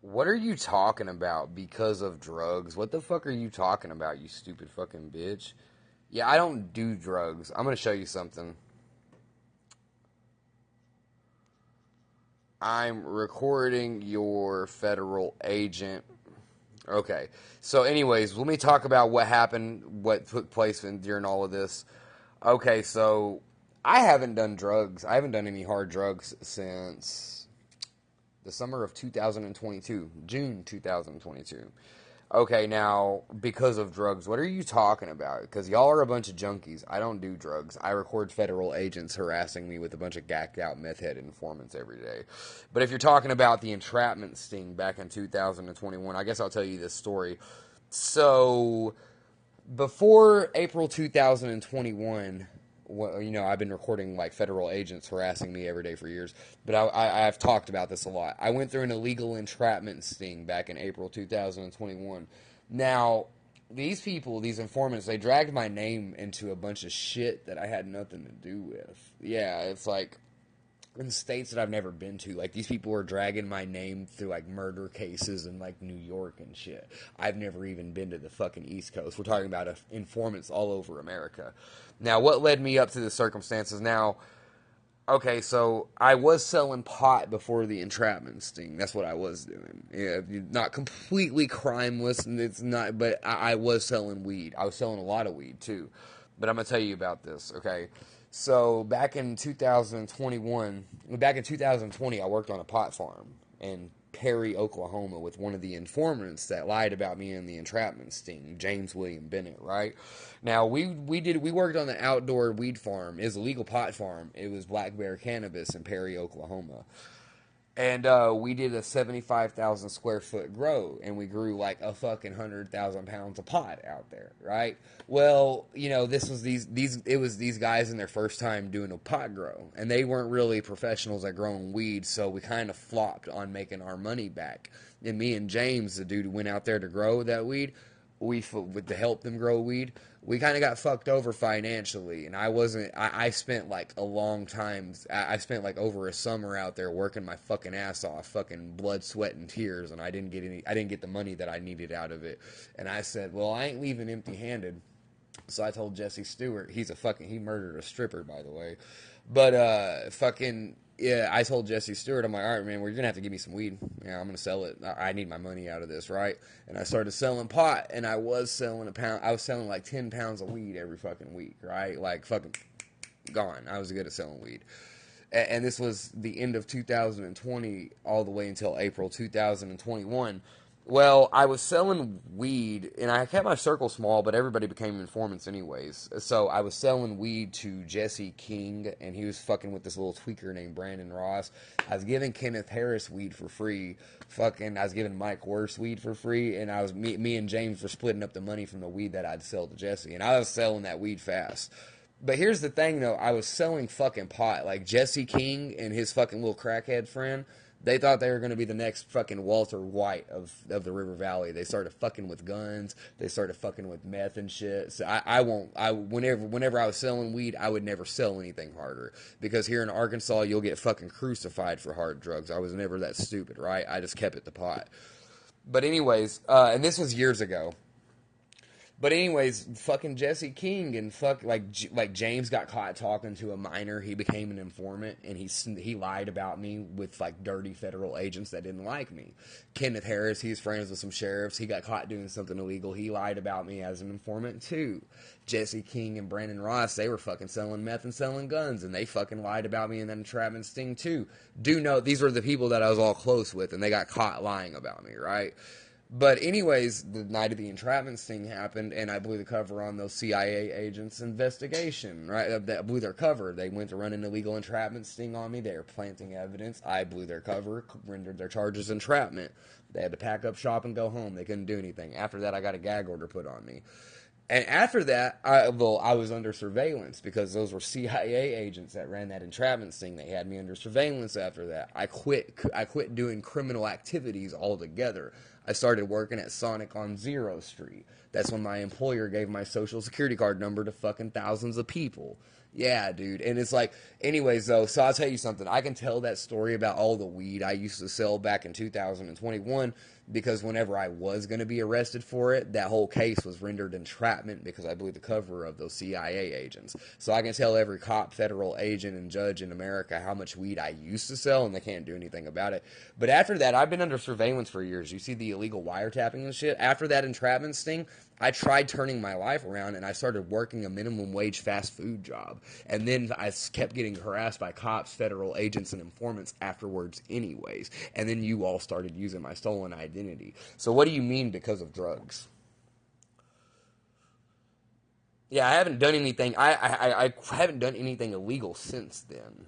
What are you talking about because of drugs? What the fuck are you talking about, you stupid fucking bitch? Yeah, I don't do drugs. I'm gonna show you something. I'm recording your federal agent. Okay. So, anyways, let me talk about what happened, what took place during all of this. Okay, so I haven't done drugs. I haven't done any hard drugs since the summer of 2022, June 2022. Okay, now, because of drugs, what are you talking about? Because y'all are a bunch of junkies. I don't do drugs. I record federal agents harassing me with a bunch of gacked out meth head informants every day. But if you're talking about the entrapment sting back in 2021, I guess I'll tell you this story. So, before April 2021, well, I've been recording like federal agents harassing me every day for years, but I've talked about this a lot. I went through an illegal entrapment sting back in April 2021. Now, these people, these informants, they dragged my name into a bunch of shit that I had nothing to do with. Yeah, it's like in states that I've never been to. Like, these people are dragging my name through like murder cases in like New York and shit. I've never even been to the fucking East Coast. We're talking about informants all over America. Now, what led me up to the circumstances? Now, okay, so I was selling pot before the entrapment sting. That's what I was doing. Yeah, not completely crimeless, and it's not, but I was selling weed. I was selling a lot of weed too. But I'm gonna tell you about this, okay? So back in 2020, I worked on a pot farm in Perry, Oklahoma, with one of the informants that lied about me in the entrapment sting, James William Bennett. Right now, we worked on the outdoor weed farm. It was a legal pot farm. It was Black Bear Cannabis in Perry, Oklahoma. And we did a 75,000 square foot grow, and we grew like a fucking 100,000 pounds of pot out there, right? Well, this was it was these guys in their first time doing a pot grow, and they weren't really professionals at growing weed, so we kind of flopped on making our money back. And me and James, the dude who went out there to grow that weed, with to help them grow weed, we kind of got fucked over financially, and I spent like a long time. I spent like over a summer out there working my fucking ass off, fucking blood, sweat, and tears, and I didn't get the money that I needed out of it. And I said, well, I ain't leaving empty-handed. So I told Jesse Stewart, he murdered a stripper, by the way. But fucking yeah, I told Jesse Stewart, I'm like, all right, man, well, you're gonna have to give me some weed. Yeah, I'm gonna sell it. I need my money out of this, right? And I started selling pot, and I was selling I was selling like 10 pounds of weed every fucking week, right? Like fucking gone. I was good at selling weed. And this was the end of 2020 all the way until April 2021. Well, I was selling weed, and I kept my circle small, but everybody became informants anyways. So I was selling weed to Jesse King, and he was fucking with this little tweaker named Brandon Ross. I was giving Kenneth Harris weed for free. I was giving Mike Worse weed for free, and me and James were splitting up the money from the weed that I'd sell to Jesse, and I was selling that weed fast. But here's the thing, though. I was selling fucking pot. Like, Jesse King and his fucking little crackhead friend, they thought they were going to be the next fucking Walter White of the River Valley. They started fucking with guns. They started fucking with meth and shit. So whenever I was selling weed, I would never sell anything harder. Because here in Arkansas, you'll get fucking crucified for hard drugs. I was never that stupid, right? I just kept it to pot. But anyways, and this was years ago. But anyways, fucking Jesse King and like James got caught talking to a minor. He became an informant, and he lied about me with like dirty federal agents that didn't like me. Kenneth Harris, he's friends with some sheriffs. He got caught doing something illegal. He lied about me as an informant too. Jesse King and Brandon Ross, they were fucking selling meth and selling guns, and they fucking lied about me in that entrapment sting too. Do note, these were the people that I was all close with, and they got caught lying about me, right? But anyways, the night of the entrapment sting happened, and I blew the cover on those CIA agents' investigation, right? I blew their cover. They went to run an illegal entrapment sting on me. They were planting evidence. I blew their cover, rendered their charges entrapment. They had to pack up shop and go home. They couldn't do anything. After that, I got a gag order put on me. And after that, I was under surveillance because those were CIA agents that ran that entrapment sting. They had me under surveillance after that. I quit doing criminal activities altogether. I started working at Sonic on Zero Street. That's when my employer gave my social security card number to fucking thousands of people. Yeah, dude. And it's like, anyways, though, so I'll tell you something. I can tell that story about all the weed I used to sell back in 2021 because whenever I was going to be arrested for it, that whole case was rendered entrapment because I blew the cover of those CIA agents. So I can tell every cop, federal agent, and judge in America how much weed I used to sell, and they can't do anything about it. But after that, I've been under surveillance for years. You see the illegal wiretapping and shit. After that entrapment sting, I tried turning my life around and I started working a minimum wage fast food job. And then I kept getting harassed by cops, federal agents, and informants afterwards, anyways. And then you all started using my stolen identity. So, what do you mean because of drugs? Yeah, I haven't done anything. I haven't done anything illegal since then.